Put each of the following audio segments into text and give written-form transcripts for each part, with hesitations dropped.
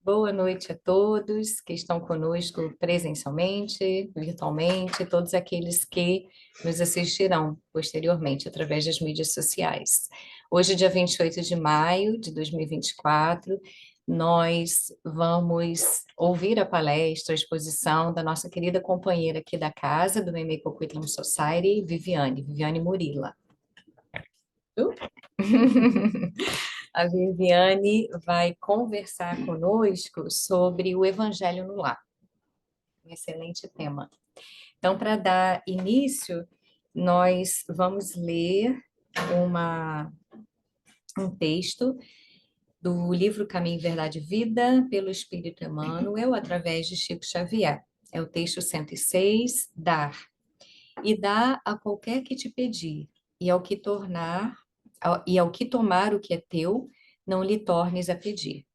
Boa noite a todos que estão conosco presencialmente, virtualmente, todos aqueles que nos assistirão posteriormente através das mídias sociais. Hoje, dia 28 de maio de 2024, nós vamos ouvir a palestra, a exposição da nossa querida companheira aqui da casa, do Meme Coquitlam Society, Viviane Murila. A Viviane vai conversar conosco sobre o Evangelho no Lar. Um excelente tema. Então, para dar início, nós vamos ler um texto do livro Caminho, Verdade e Vida, pelo Espírito Emmanuel, através de Chico Xavier. É o texto 106, Dar. E dá a qualquer que te pedir, e ao que tomar o que é teu, não lhe tornes a pedir.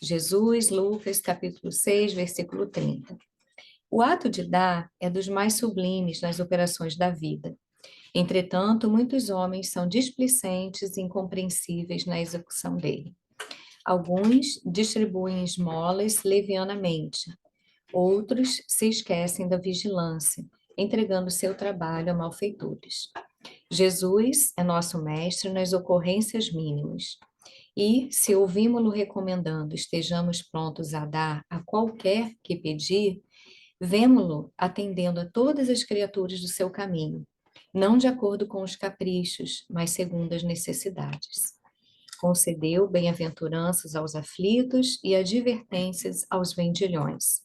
Jesus, Lucas, capítulo 6, versículo 30. O ato de dar é dos mais sublimes nas operações da vida. Entretanto, muitos homens são displicentes e incompreensíveis na execução dele. Alguns distribuem esmolas levianamente, outros se esquecem da vigilância, entregando seu trabalho a malfeitores. Jesus é nosso mestre nas ocorrências mínimas. E, se ouvimos-lo recomendando, estejamos prontos a dar a qualquer que pedir, vemo-lo atendendo a todas as criaturas do seu caminho, não de acordo com os caprichos, mas segundo as necessidades. Concedeu bem-aventuranças aos aflitos e advertências aos vendilhões.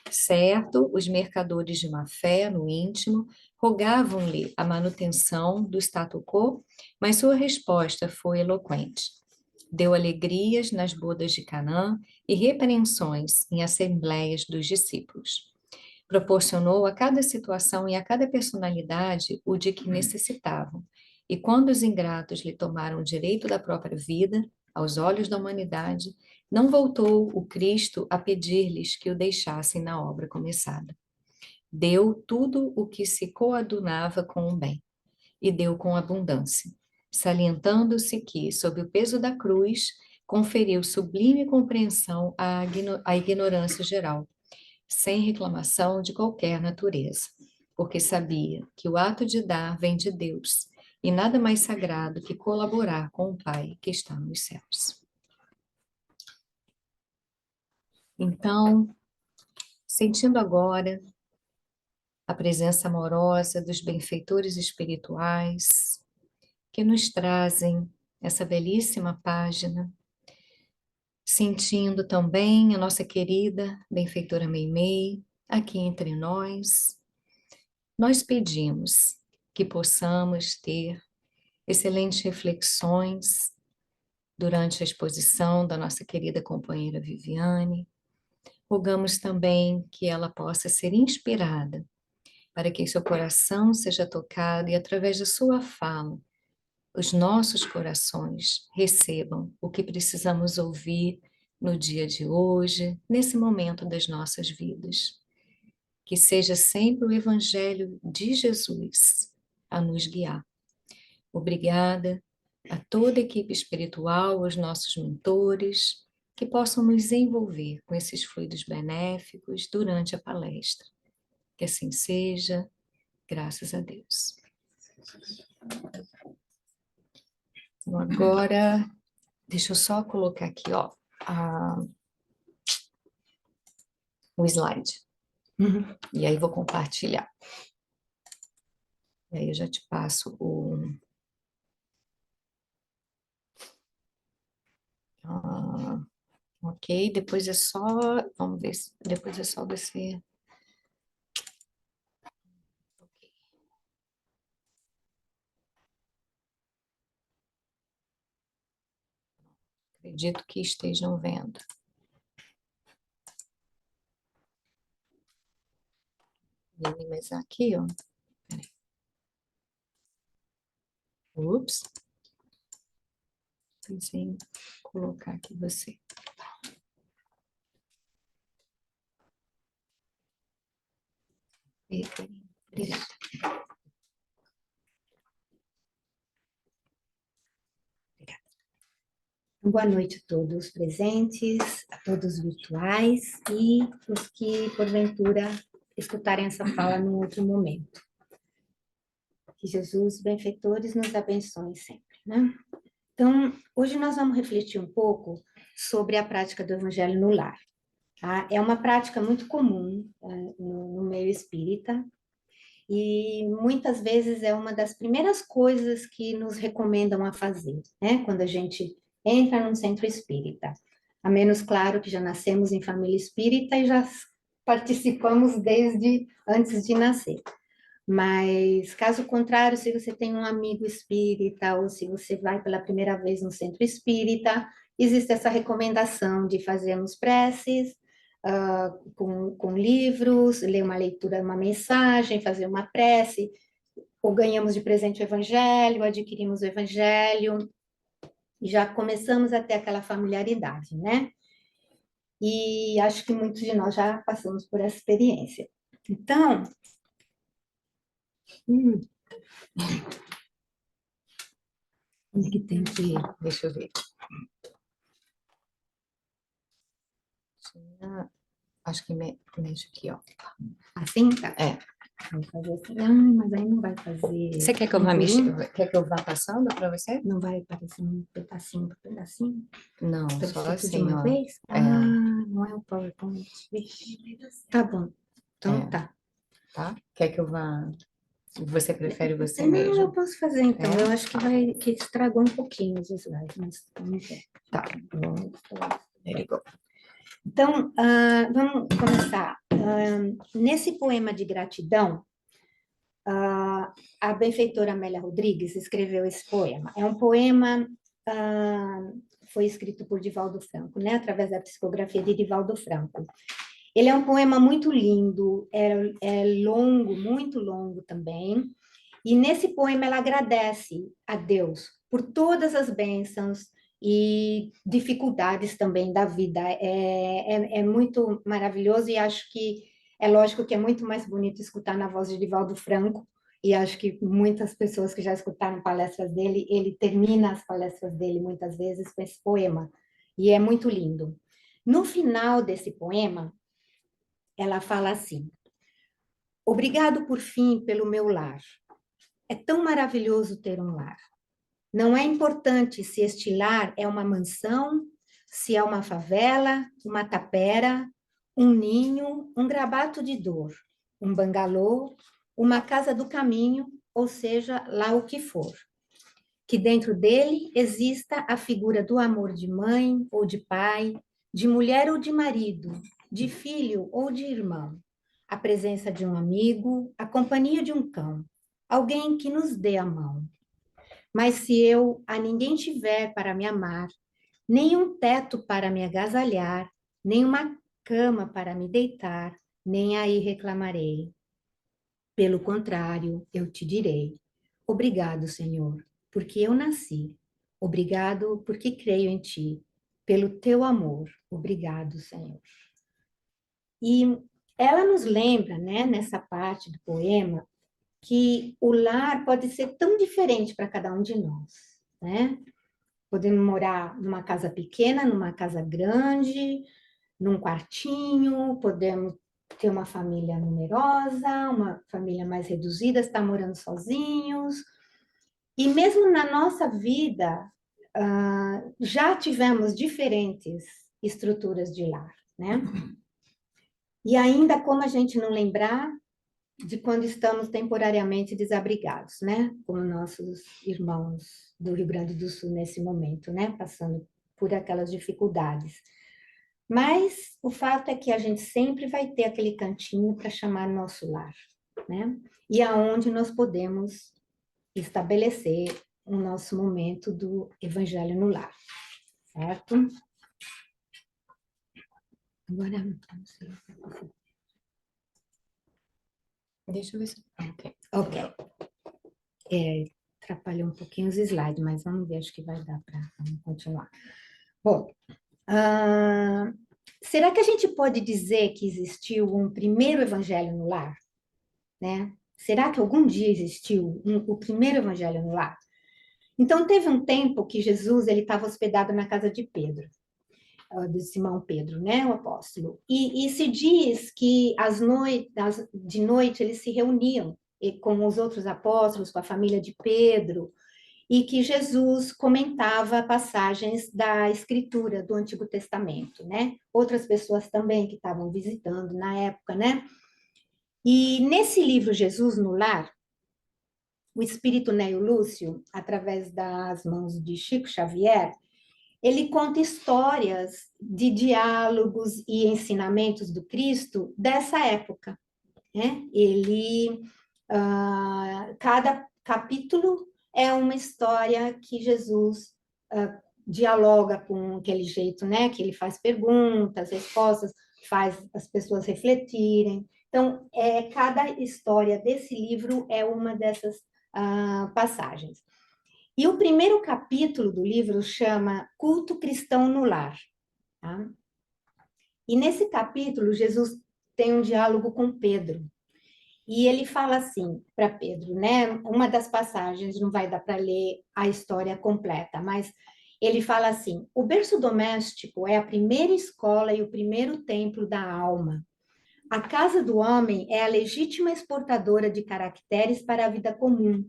Certo, os mercadores de má-fé, no íntimo, rogavam-lhe a manutenção do status quo, mas sua resposta foi eloquente. Deu alegrias nas bodas de Canaã e repreensões em assembleias dos discípulos. Proporcionou a cada situação e a cada personalidade o de que necessitavam. E quando os ingratos lhe tomaram o direito da própria vida, aos olhos da humanidade, não voltou o Cristo a pedir-lhes que o deixassem na obra começada. Deu tudo o que se coadunava com o bem, e deu com abundância, salientando-se que, sob o peso da cruz, conferiu sublime compreensão à ignorância geral, sem reclamação de qualquer natureza, porque sabia que o ato de dar vem de Deus, e nada mais sagrado que colaborar com o Pai que está nos céus. Então, sentindo agora a presença amorosa dos benfeitores espirituais que nos trazem essa belíssima página, sentindo também a nossa querida benfeitora Meimei aqui entre nós pedimos que possamos ter excelentes reflexões durante a exposição da nossa querida companheira Viviane. Rogamos também que ela possa ser inspirada para que seu coração seja tocado e, através da sua fala, os nossos corações recebam o que precisamos ouvir no dia de hoje, nesse momento das nossas vidas. Que seja sempre o Evangelho de Jesus a nos guiar. Obrigada a toda a equipe espiritual, aos nossos mentores, que possam nos envolver com esses fluidos benéficos durante a palestra. Que assim seja, graças a Deus. Então, agora, deixa eu só colocar aqui, ó, o slide. E aí vou compartilhar. E aí eu já te passo o... ok, depois é só... Vamos ver, depois é só você... Acredito que estejam vendo. Mas aqui, ó. Peraí. Ups. Pensei em colocar aqui você. Obrigada. Boa noite a todos presentes, a todos virtuais e os que, porventura, escutarem essa fala num outro momento. Que Jesus, benfeitores, nos abençoe sempre, né? Então, hoje nós vamos refletir um pouco sobre a prática do Evangelho no lar. Tá? É uma prática muito comum no meio espírita e muitas vezes é uma das primeiras coisas que nos recomendam a fazer, né? Quando a gente entra num centro espírita. A menos, claro, que já nascemos em família espírita e já participamos desde antes de nascer. Mas, caso contrário, se você tem um amigo espírita ou se você vai pela primeira vez no centro espírita, existe essa recomendação de fazermos preces, com livros, ler uma leitura, uma mensagem, fazer uma prece, ou ganhamos de presente o evangelho, adquirimos o evangelho, e já começamos a ter aquela familiaridade, né? E acho que muitos de nós já passamos por essa experiência. Então, onde que tem que ir? Deixa eu ver. Acho que mexe aqui, ó. Assim, tá? É. Vamos fazer assim. Ah, mas aí não vai fazer. Você quer que eu vá mexer? Quer que eu vá passando para você? Não vai aparecer um pedacinho por pedacinho? Não, Para só ser tudo de assim, uma ó. vez? É. Ah, não é o PowerPoint. Vixe. Tá bom. Então tá. Tá? Quer que eu vá? Você prefere você Não, mesmo? eu posso fazer então. É? Eu acho que estragou um pouquinho os slides, mas vamos ver. Tá. There you go. Então, vamos começar. Nesse poema de gratidão, a benfeitora Amélia Rodrigues escreveu esse poema. É um poema, foi escrito por Divaldo Franco, né? Através da psicografia de Divaldo Franco. Ele é um poema muito lindo, é longo, muito longo também. E nesse poema ela agradece a Deus por todas as bênçãos e dificuldades também da vida. É muito maravilhoso e acho que é lógico que é muito mais bonito escutar na voz de Divaldo Franco, e acho que muitas pessoas que já escutaram palestras dele, ele termina as palestras dele muitas vezes com esse poema, e é muito lindo. No final desse poema, ela fala assim: obrigado por fim pelo meu lar. É tão maravilhoso ter um lar. Não é importante se este lar é uma mansão, se é uma favela, uma tapera, um ninho, um grabato de dor, um bangalô, uma casa do caminho, ou seja, lá o que for. Que dentro dele exista a figura do amor de mãe ou de pai, de mulher ou de marido, de filho ou de irmão, a presença de um amigo, a companhia de um cão, alguém que nos dê a mão. Mas se eu a ninguém tiver para me amar, nem um teto para me agasalhar, nem uma cama para me deitar, nem aí reclamarei. Pelo contrário, eu te direi: obrigado, Senhor, porque eu nasci. Obrigado porque creio em ti. Pelo teu amor, obrigado, Senhor. E ela nos lembra, né, nessa parte do poema, que o lar pode ser tão diferente para cada um de nós, né? Podemos morar numa casa pequena, numa casa grande, num quartinho, podemos ter uma família numerosa, uma família mais reduzida, estar morando sozinhos. E mesmo na nossa vida, já tivemos diferentes estruturas de lar, né? E ainda como a gente não lembrar de quando estamos temporariamente desabrigados, né? Como nossos irmãos do Rio Grande do Sul nesse momento, né? Passando por aquelas dificuldades. Mas o fato é que a gente sempre vai ter aquele cantinho para chamar nosso lar, né? E aonde nós podemos estabelecer o nosso momento do Evangelho no lar, certo? Agora, não sei. Deixa eu ver se... Ok. Atrapalhou um pouquinho os slides, mas vamos ver, acho que vai dar para continuar. Bom, será que a gente pode dizer que existiu um primeiro evangelho no lar? Né? Será que algum dia existiu o primeiro evangelho no lar? Então, teve um tempo que Jesus ele estava hospedado na casa de Pedro, de Simão Pedro, né, o apóstolo. E se diz que de noite eles se reuniam com os outros apóstolos, com a família de Pedro, e que Jesus comentava passagens da Escritura do Antigo Testamento, né? Outras pessoas também que estavam visitando na época, né? E nesse livro Jesus no Lar, o espírito Neio Lúcio, através das mãos de Chico Xavier, ele conta histórias de diálogos e ensinamentos do Cristo dessa época, né? Cada capítulo é uma história que Jesus dialoga com aquele jeito, né? Que ele faz perguntas, respostas, faz as pessoas refletirem. Então, cada história desse livro é uma dessas passagens. E o primeiro capítulo do livro chama Culto Cristão no Lar. Tá? E nesse capítulo, Jesus tem um diálogo com Pedro. E ele fala assim para Pedro, né? Uma das passagens, não vai dar para ler a história completa, mas ele fala assim: o berço doméstico é a primeira escola e o primeiro templo da alma. A casa do homem é a legítima exportadora de caracteres para a vida comum.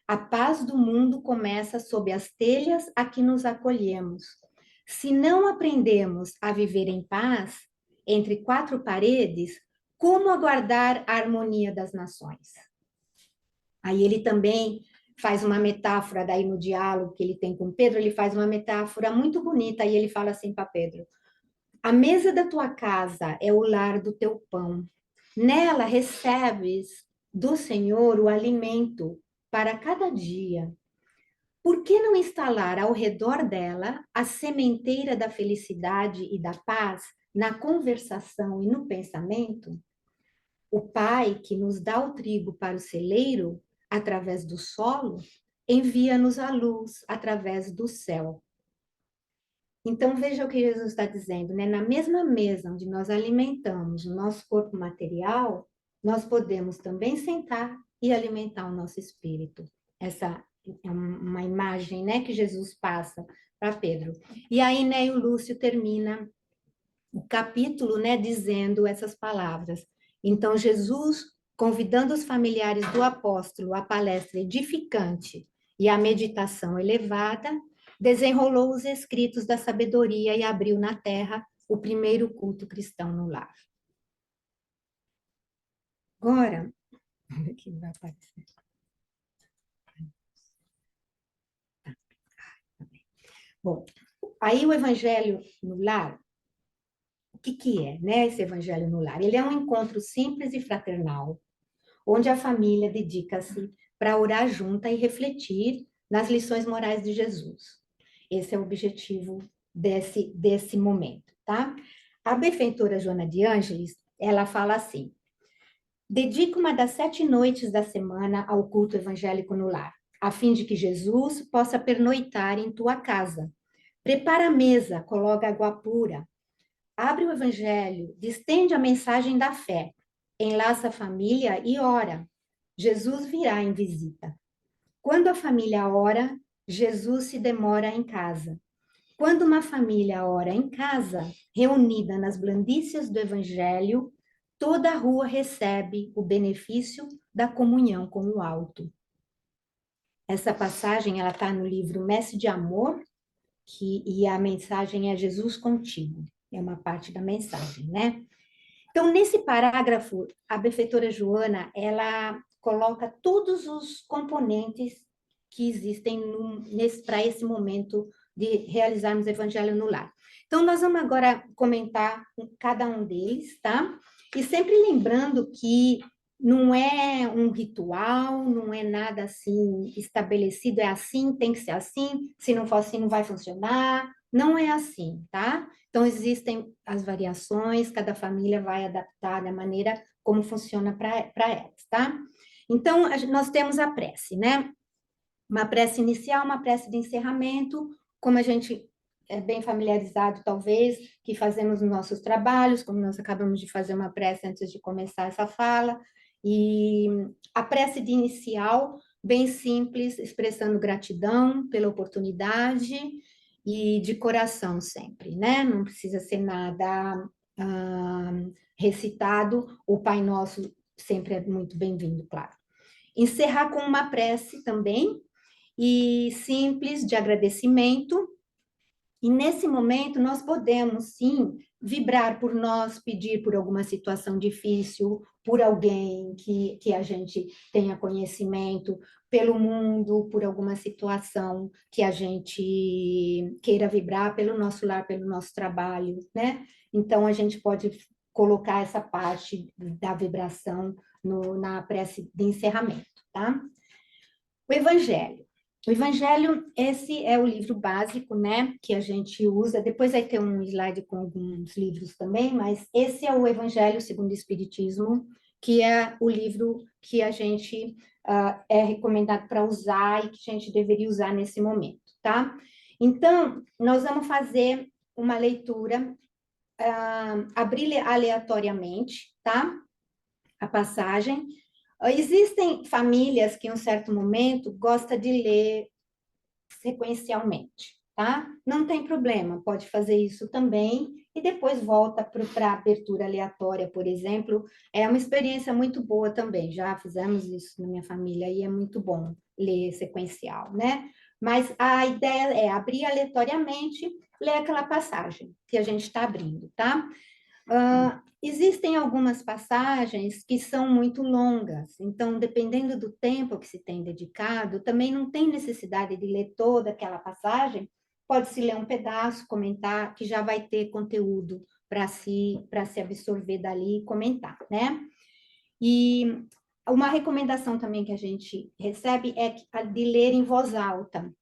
A paz do mundo começa sob as telhas a que nos acolhemos. Se não aprendemos a viver em paz, entre quatro paredes, como aguardar a harmonia das nações? Aí ele também faz uma metáfora, daí no diálogo que ele tem com Pedro, ele faz uma metáfora muito bonita, e ele fala assim para Pedro: a mesa da tua casa é o lar do teu pão. Nela recebes do Senhor o alimento para cada dia. Por que não instalar ao redor dela a sementeira da felicidade e da paz na conversação e no pensamento? O Pai, que nos dá o trigo para o celeiro, através do solo, envia-nos a luz através do céu. Então, veja o que Jesus está dizendo, né? Na mesma mesa onde nós alimentamos o nosso corpo material, nós podemos também sentar e alimentar o nosso espírito. Essa é uma imagem, né, que Jesus passa para Pedro. E aí, né, o Lúcio termina o capítulo, né, dizendo essas palavras. Então, Jesus, convidando os familiares do apóstolo à palestra edificante e à meditação elevada, desenrolou os escritos da sabedoria e abriu na terra o primeiro culto cristão no lar. Agora, aqui vai aparecer. Bom, aí o evangelho no lar, o que é, né, esse evangelho no lar? Ele é um encontro simples e fraternal, onde a família dedica-se para orar junta e refletir nas lições morais de Jesus. Esse é o objetivo desse momento, tá? A benfeitora Joana de Ângeles, ela fala assim: dedica uma das 7 noites da semana ao culto evangélico no lar, a fim de que Jesus possa pernoitar em tua casa. Prepara a mesa, coloca água pura, abre o evangelho, distende a mensagem da fé, enlaça a família e ora. Jesus virá em visita. Quando a família ora, Jesus se demora em casa. Quando uma família ora em casa, reunida nas blandícias do evangelho, toda a rua recebe o benefício da comunhão com o alto. Essa passagem ela está no livro Messe de Amor, e a mensagem é Jesus contigo. É uma parte da mensagem, né? Então, nesse parágrafo, a benfeitora Joana, ela coloca todos os componentes que existem para esse momento de realizarmos o Evangelho no lar. Então, nós vamos agora comentar cada um deles, tá? E sempre lembrando que não é um ritual, não é nada assim estabelecido, é assim, tem que ser assim, se não for assim não vai funcionar, não é assim, tá? Então, existem as variações, cada família vai adaptar da maneira como funciona para elas, tá? Então, nós temos a prece, né? Uma prece inicial, uma prece de encerramento, como a gente é bem familiarizado, talvez, que fazemos nos nossos trabalhos, como nós acabamos de fazer uma prece antes de começar essa fala. E a prece de inicial, bem simples, expressando gratidão pela oportunidade e de coração sempre, né? Não precisa ser nada recitado. O Pai Nosso sempre é muito bem-vindo, claro. Encerrar com uma prece também, e simples, de agradecimento. E nesse momento nós podemos, sim, vibrar por nós, pedir por alguma situação difícil, por alguém que a gente tenha conhecimento, pelo mundo, por alguma situação que a gente queira vibrar, pelo nosso lar, pelo nosso trabalho, né? Então, a gente pode colocar essa parte da vibração na prece de encerramento, tá? O Evangelho. O Evangelho, esse é o livro básico, né, que a gente usa. Depois vai ter um slide com alguns livros também, mas esse é o Evangelho segundo o Espiritismo, que é o livro que a gente é recomendado para usar e que a gente deveria usar nesse momento, tá? Então, nós vamos fazer uma leitura, abrir aleatoriamente, tá? A passagem. Existem famílias que, em um certo momento, gostam de ler sequencialmente, tá? Não tem problema, pode fazer isso também e depois volta para a abertura aleatória, por exemplo. É uma experiência muito boa também, já fizemos isso na minha família e é muito bom ler sequencial, né? Mas a ideia é abrir aleatoriamente, ler aquela passagem que a gente está abrindo, tá? Existem algumas passagens que são muito longas, então, dependendo do tempo que se tem dedicado, também não tem necessidade de ler toda aquela passagem, pode-se ler um pedaço, comentar, que já vai ter conteúdo para se absorver dali e comentar, né? E uma recomendação também que a gente recebe é a de ler em voz alta,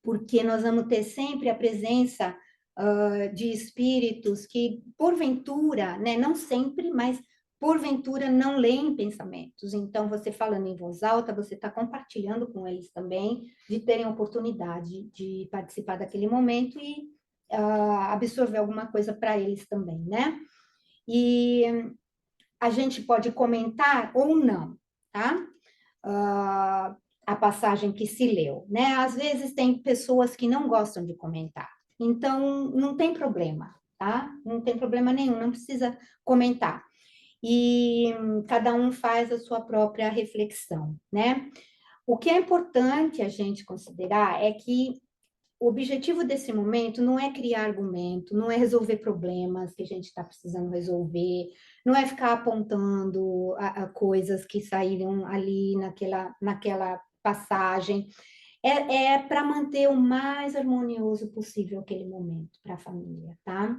porque nós vamos ter sempre a presença de espíritos que, porventura, né, não sempre, mas porventura não leem pensamentos. Então, você falando em voz alta, você está compartilhando com eles também, de terem oportunidade de participar daquele momento e absorver alguma coisa para eles também, né? E a gente pode comentar ou não, tá? A passagem que se leu, né? Às vezes tem pessoas que não gostam de comentar, então não tem problema, tá? Não tem problema nenhum, não precisa comentar. E cada um faz a sua própria reflexão, né? O que é importante a gente considerar é que o objetivo desse momento não é criar argumento, não é resolver problemas que a gente está precisando resolver, não é ficar apontando a coisas que saíram ali naquela passagem. É para manter o mais harmonioso possível aquele momento para a família, tá?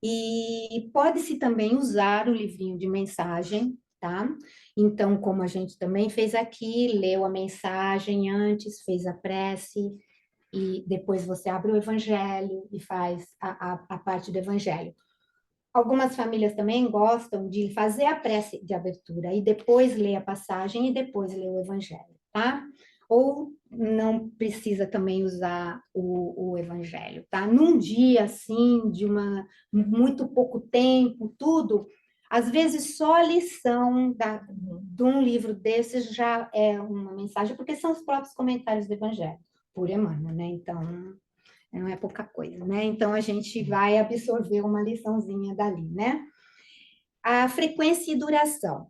E pode-se também usar o livrinho de mensagem, tá? Então, como a gente também fez aqui, leu a mensagem antes, fez a prece, e depois você abre o evangelho e faz a parte do evangelho. Algumas famílias também gostam de fazer a prece de abertura e depois ler a passagem e depois ler o evangelho, tá? Ou não precisa também usar o evangelho, tá? Num dia, assim, muito pouco tempo, tudo, às vezes só a lição de um livro desses já é uma mensagem, porque são os próprios comentários do evangelho, por Emmanuel, né? Então, não é pouca coisa, né? Então, a gente vai absorver uma liçãozinha dali, né? A frequência e duração.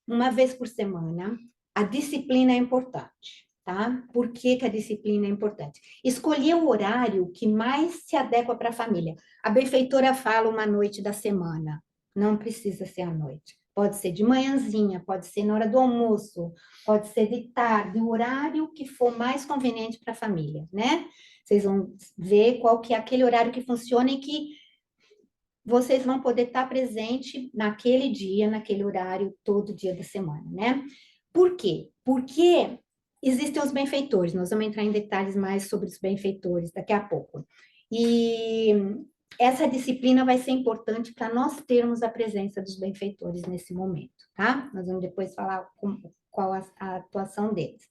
Uma vez por semana, a disciplina é importante, tá? Por que que a disciplina é importante? Escolher o horário que mais se adequa para a família. A benfeitora fala uma noite da semana, não precisa ser à noite. Pode ser de manhãzinha, pode ser na hora do almoço, pode ser de tarde, o horário que for mais conveniente para a família, né? Vocês vão ver qual que é aquele horário que funciona e que vocês vão poder estar presente naquele dia, naquele horário, todo dia da semana, né? Por quê? Porque existem os benfeitores, nós vamos entrar em detalhes mais sobre os benfeitores daqui a pouco. E essa disciplina vai ser importante para nós termos a presença dos benfeitores nesse momento, tá? Nós vamos depois falar qual a atuação deles.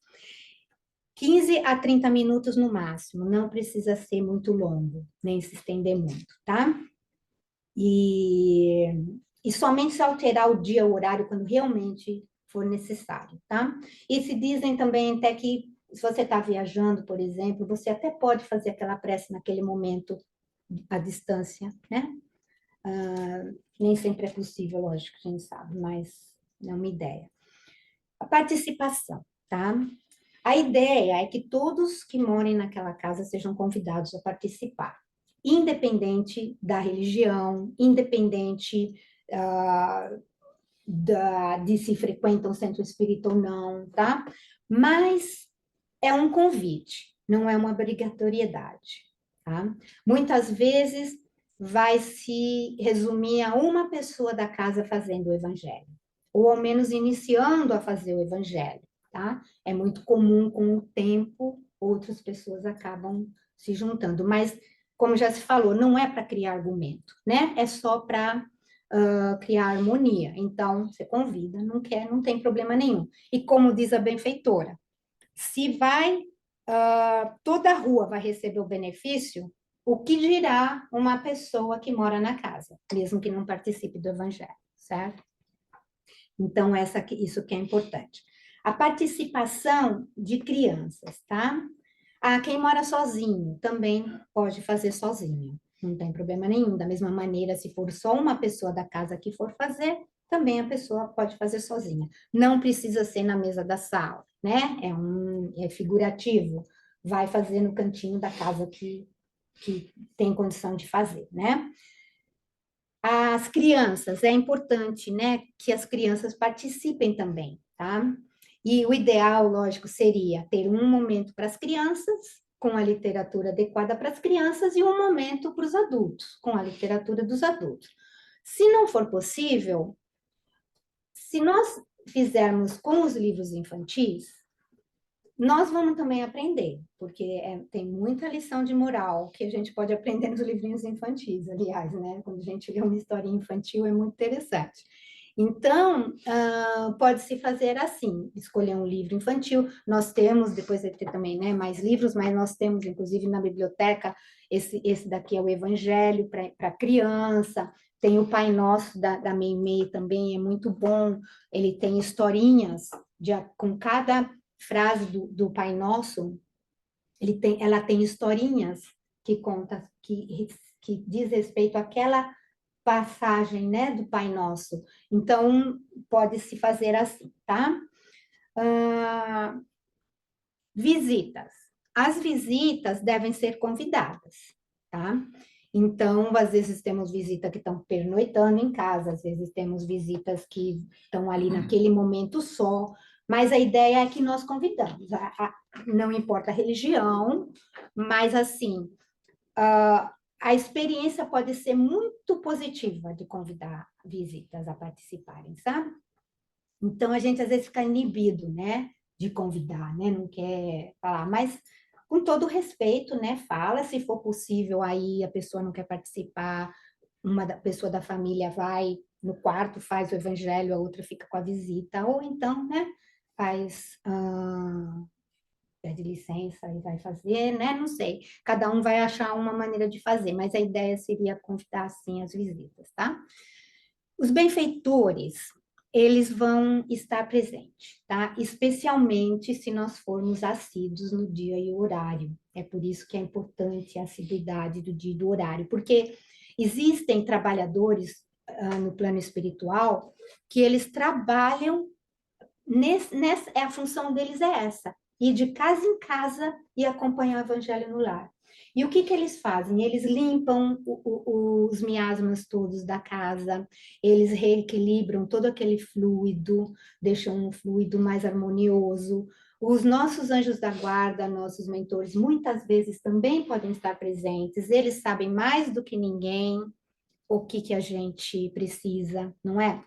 15 a 30 minutos no máximo, não precisa ser muito longo, nem se estender muito, tá? E somente se alterar o dia, o horário, quando realmente for necessário, tá? E se dizem também até que, se você está viajando, por exemplo, você até pode fazer aquela prece naquele momento à distância, né? Nem sempre é possível, lógico, a gente sabe, mas é uma ideia. A participação, tá? A ideia é que todos que morem naquela casa sejam convidados a participar, independente da religião, independente de se frequentam centro espírita ou não, tá? Mas é um convite, não é uma obrigatoriedade, tá? Muitas vezes vai se resumir a uma pessoa da casa fazendo o evangelho, ou ao menos iniciando a fazer o evangelho, tá? É muito comum, com o tempo, outras pessoas acabam se juntando, mas, como já se falou, não é para criar argumento, né? É só para criar harmonia. Então, você convida, não quer, não tem problema nenhum. E como diz a benfeitora, se vai, toda a rua vai receber o benefício, o que dirá uma pessoa que mora na casa, mesmo que não participe do evangelho, certo? Então, isso que é importante. A participação de crianças, tá? Quem mora sozinho também pode fazer sozinho, não tem problema nenhum. Da mesma maneira, se for só uma pessoa da casa que for fazer, também a pessoa pode fazer sozinha. Não precisa ser na mesa da sala, né? É figurativo. Vai fazer no cantinho da casa que tem condição de fazer, né? As crianças, é importante, né, que as crianças participem também, tá? E o ideal, lógico, seria ter um momento para as crianças, com a literatura adequada para as crianças, e um momento para os adultos, com a literatura dos adultos. Se não for possível, se nós fizermos com os livros infantis, nós vamos também aprender, porque tem muita lição de moral que a gente pode aprender nos livrinhos infantis, aliás, né? Quando a gente lê uma historinha infantil é muito interessante. Então, pode-se fazer assim, escolher um livro infantil. Nós temos, depois vai ter também, né, mais livros, mas nós temos, inclusive, na biblioteca, esse daqui é o Evangelho para criança, tem o Pai Nosso da Meimei também, é muito bom. Ele tem historinhas com cada frase do Pai Nosso, ela tem historinhas que conta, que diz respeito àquela passagem, né, do Pai Nosso. Então, pode-se fazer assim, tá? Visitas. As visitas devem ser convidadas, tá? Então, às vezes temos visitas que estão pernoitando em casa, às vezes temos visitas que estão ali naquele momento só, mas a ideia é que nós convidamos, não importa a religião, mas assim, a experiência pode ser muito positiva de convidar visitas a participarem, sabe? Então, a gente às vezes fica inibido, né, de convidar, né, não quer falar, mas com todo respeito, né, fala, se for possível, aí a pessoa não quer participar, pessoa da família vai no quarto, faz o evangelho, a outra fica com a visita, ou então, né, faz, pede licença e vai fazer, né, não sei, cada um vai achar uma maneira de fazer, mas a ideia seria convidar, assim, as visitas, tá? Os benfeitores, eles vão estar presentes, tá? Especialmente se nós formos assíduos no dia e horário. É por isso que é importante a assiduidade do dia e do horário, porque existem trabalhadores no plano espiritual que eles trabalham a função deles é essa, ir de casa em casa e acompanhar o evangelho no lar. E o que eles fazem? Eles limpam os miasmas todos da casa, eles reequilibram todo aquele fluido, deixam um fluido mais harmonioso. Os nossos anjos da guarda, nossos mentores, muitas vezes também podem estar presentes, eles sabem mais do que ninguém o que a gente precisa, não é?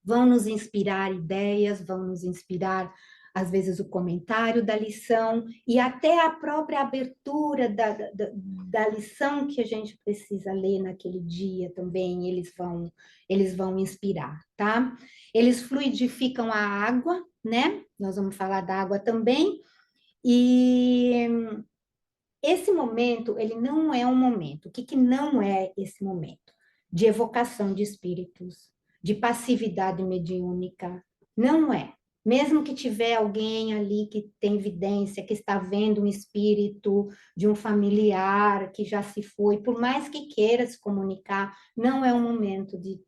Vão nos inspirar ideias, vão nos inspirar, às vezes, o comentário da lição e até a própria abertura da lição que a gente precisa ler naquele dia também, eles vão inspirar, tá? Eles fluidificam a água, né? Nós vamos falar da água também, e esse momento, ele não é um momento. O que não é esse momento? De evocação de espíritos, de passividade mediúnica, Não é. Mesmo que tiver alguém ali que tem evidência, que está vendo um espírito de um familiar que já se foi, por mais que queira se comunicar, não é o momento de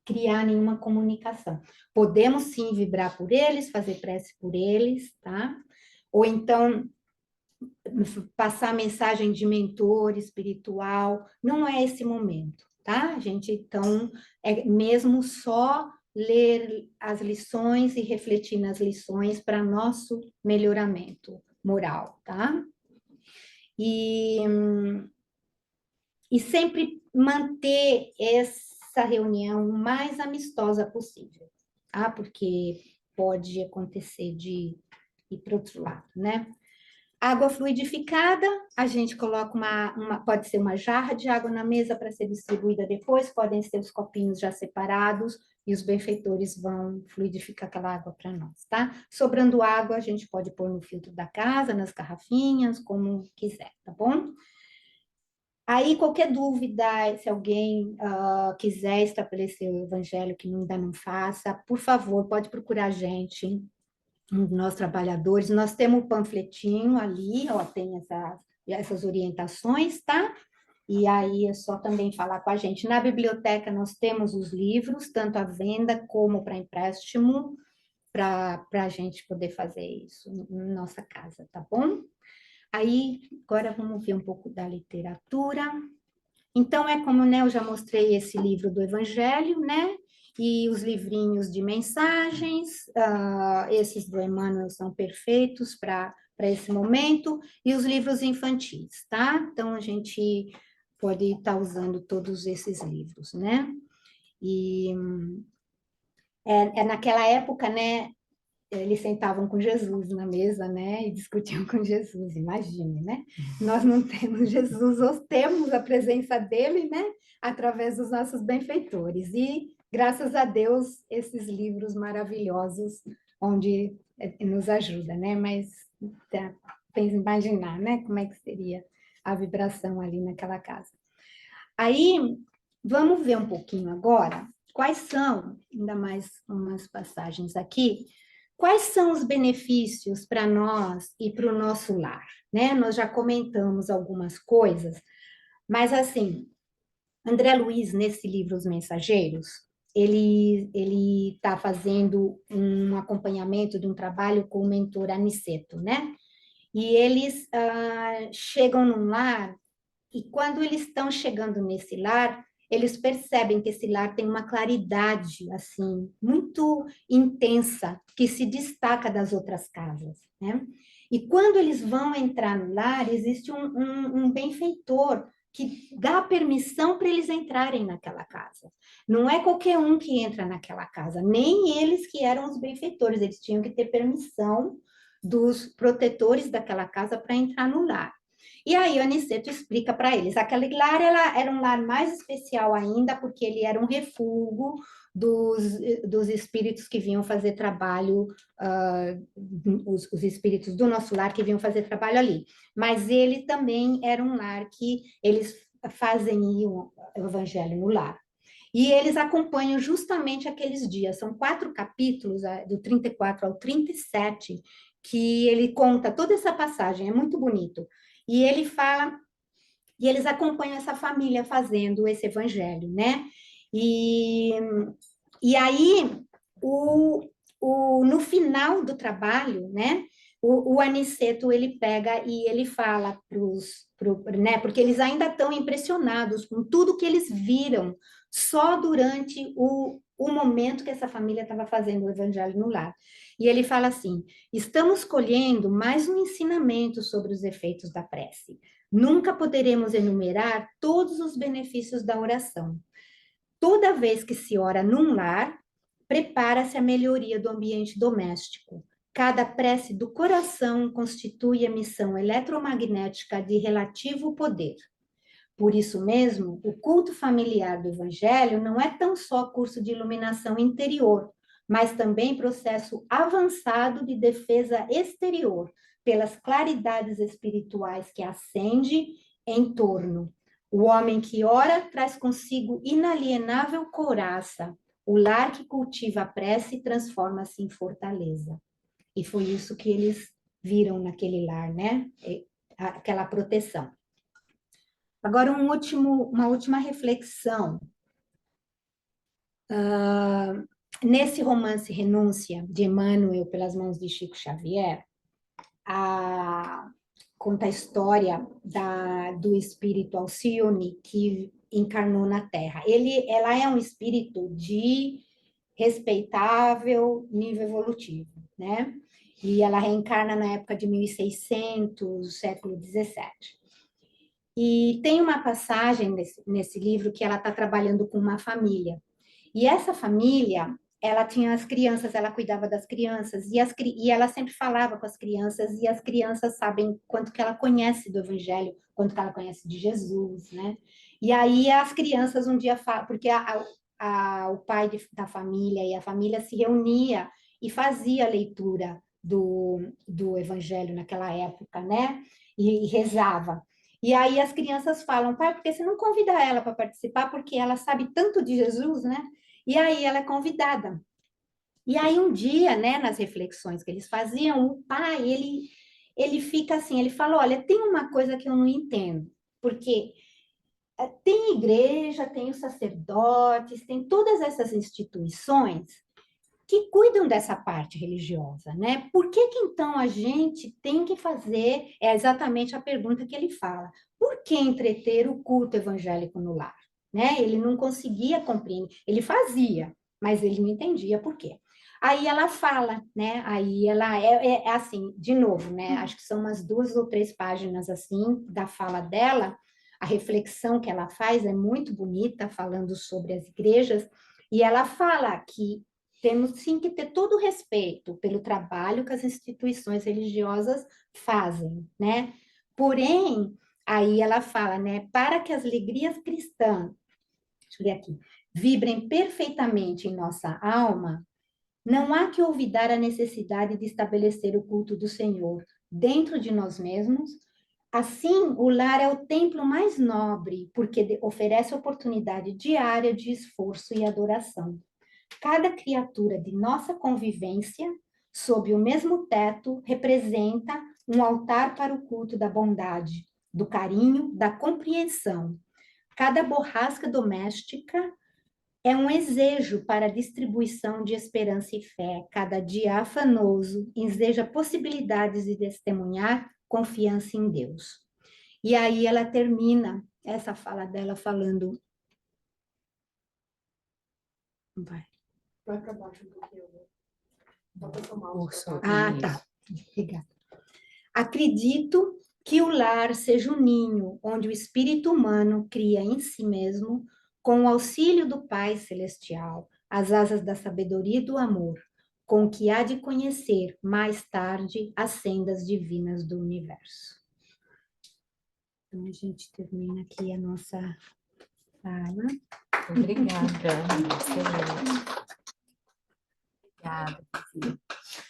criar nenhuma comunicação. Podemos sim vibrar por eles, fazer prece por eles, tá? Ou então passar mensagem de mentor espiritual, não é esse momento, tá? Gente, então, é mesmo só ler as lições e refletir nas lições para nosso melhoramento moral, tá? E, e sempre manter essa reunião o mais amistosa possível, tá? Porque pode acontecer de ir para outro lado, né? Água fluidificada, a gente coloca pode ser uma jarra de água na mesa para ser distribuída depois, podem ser os copinhos já separados, e os benfeitores vão fluidificar aquela água para nós, tá? Sobrando água, a gente pode pôr no filtro da casa, nas garrafinhas, como quiser, tá bom? Aí, qualquer dúvida, se alguém quiser estabelecer o evangelho que ainda não faça, por favor, pode procurar a gente, nós trabalhadores, nós temos o panfletinho ali, ó, tem essas orientações, tá? E aí é só também falar com a gente. Na biblioteca nós temos os livros, tanto à venda como para empréstimo, para a gente poder fazer isso na nossa casa, tá bom? Aí, agora vamos ver um pouco da literatura. Então, é como, né, eu já mostrei esse livro do Evangelho, né? E os livrinhos de mensagens, esses do Emmanuel são perfeitos para esse momento, e os livros infantis, tá? Então, a gente pode estar usando todos esses livros, né? E naquela época, né, eles sentavam com Jesus na mesa, né, e discutiam com Jesus, imagine, né? Nós não temos Jesus, nós temos a presença dele, né, através dos nossos benfeitores. E, graças a Deus, esses livros maravilhosos, onde nos ajuda, né? Mas pensa imaginar, né, como é que seria a vibração ali naquela casa. Aí, vamos ver um pouquinho agora quais são, ainda mais umas passagens aqui, quais são os benefícios para nós e para o nosso lar, né? Nós já comentamos algumas coisas, mas assim, André Luiz, nesse livro Os Mensageiros, ele está fazendo um acompanhamento de um trabalho com o mentor Aniceto, né? E eles chegam num lar, e quando eles estão chegando nesse lar, eles percebem que esse lar tem uma claridade, assim, muito intensa, que se destaca das outras casas, né? E quando eles vão entrar no lar, existe um benfeitor que dá permissão para eles entrarem naquela casa. Não é qualquer um que entra naquela casa, nem eles que eram os benfeitores, eles tinham que ter permissão dos protetores daquela casa para entrar no lar. E aí o Aniceto explica para eles, aquele lar era um lar mais especial ainda, porque ele era um refúgio dos espíritos que vinham fazer trabalho, os espíritos do nosso lar que vinham fazer trabalho ali. Mas ele também era um lar que eles fazem o evangelho no lar. E eles acompanham justamente aqueles dias. São 4 capítulos, do 34 ao 37, que ele conta toda essa passagem, é muito bonito. E ele fala, e eles acompanham essa família fazendo esse evangelho, né? E aí, no final do trabalho, né? O Aniceto, ele pega e ele fala né? Porque eles ainda estão impressionados com tudo que eles viram só durante o momento que essa família estava fazendo o evangelho no lar. E ele fala assim: estamos colhendo mais um ensinamento sobre os efeitos da prece. Nunca poderemos enumerar todos os benefícios da oração. Toda vez que se ora num lar, prepara-se a melhoria do ambiente doméstico. Cada prece do coração constitui emissão eletromagnética de relativo poder. Por isso mesmo, o culto familiar do Evangelho não é tão só curso de iluminação interior, mas também processo avançado de defesa exterior, pelas claridades espirituais que acende em torno. O homem que ora traz consigo inalienável couraça, O lar que cultiva a prece transforma-se em fortaleza. E foi isso que eles viram naquele lar, né? Aquela proteção. Agora, uma última reflexão. Nesse romance Renúncia, de Emmanuel, pelas mãos de Chico Xavier, conta a história do espírito Alcione, que encarnou na Terra. Ela é um espírito de respeitável nível evolutivo, né? E ela reencarna na época de 1600, século 17. E tem uma passagem nesse livro que ela está trabalhando com uma família. E essa família, ela tinha as crianças, ela cuidava das crianças, e ela sempre falava com as crianças, e as crianças sabem quanto que ela conhece do Evangelho, quanto que ela conhece de Jesus, né? E aí as crianças um dia falam, porque o pai da família e a família se reunia e fazia a leitura do Evangelho naquela época, né? E rezava. E aí as crianças falam, pai, por que você não convida ela para participar? Porque ela sabe tanto de Jesus, né? E aí ela é convidada. E aí um dia, né, nas reflexões que eles faziam, o pai, ele fica assim, ele fala, olha, tem uma coisa que eu não entendo, porque tem igreja, tem os sacerdotes, tem todas essas instituições que cuidam dessa parte religiosa, né? Por que que então a gente tem que fazer, é exatamente a pergunta que ele fala, por que entreter o culto evangélico no lar? Né? Ele não conseguia compreender, ele fazia, mas ele não entendia por quê. Aí ela fala, né? Aí ela é assim, de novo, né? Acho que são umas 2 ou 3 páginas assim da fala dela. A reflexão que ela faz é muito bonita, falando sobre as igrejas, e ela fala que temos sim que ter todo o respeito pelo trabalho que as instituições religiosas fazem, né? Porém, aí ela fala, né, para que as alegrias cristãs, deixa eu ver aqui, vibrem perfeitamente em nossa alma, não há que olvidar a necessidade de estabelecer o culto do Senhor dentro de nós mesmos. Assim, o lar é o templo mais nobre, porque oferece oportunidade diária de esforço e adoração. Cada criatura de nossa convivência, sob o mesmo teto, representa um altar para o culto da bondade, do carinho, da compreensão. Cada borrasca doméstica é um ensejo para a distribuição de esperança e fé. Cada dia afanoso enseja possibilidades de testemunhar confiança em Deus. E aí ela termina essa fala dela falando. Vai. Vai para baixo um pouquinho. Bota seu mouse Curso. pra Ah, tá. Obrigada. Acredito que o lar seja o ninho onde o espírito humano cria em si mesmo, com o auxílio do Pai Celestial, as asas da sabedoria e do amor, com que há de conhecer mais tarde as sendas divinas do universo. Então, a gente termina aqui a nossa fala. Obrigada. Excelente. Obrigada, Cecília.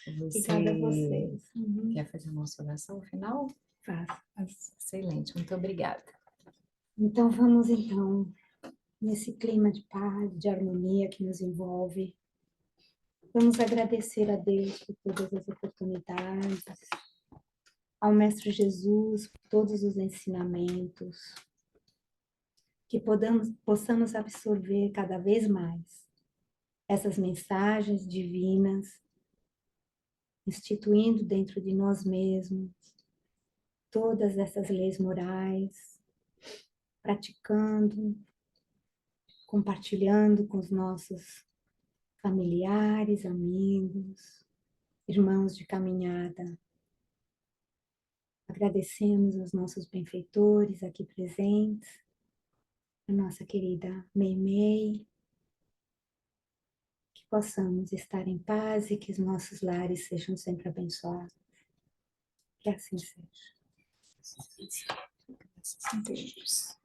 Obrigada a vocês. Quer fazer uma oração final? Faço. Excelente, muito obrigada. Então, vamos então, nesse clima de paz, de harmonia que nos envolve, vamos agradecer a Deus por todas as oportunidades, ao Mestre Jesus por todos os ensinamentos, que possamos absorver cada vez mais essas mensagens divinas, instituindo dentro de nós mesmos todas essas leis morais, praticando, compartilhando com os nossos familiares, amigos, irmãos de caminhada. Agradecemos aos nossos benfeitores aqui presentes, a nossa querida Meimei, que possamos estar em paz e que os nossos lares sejam sempre abençoados. Que assim seja. Graças a Deus.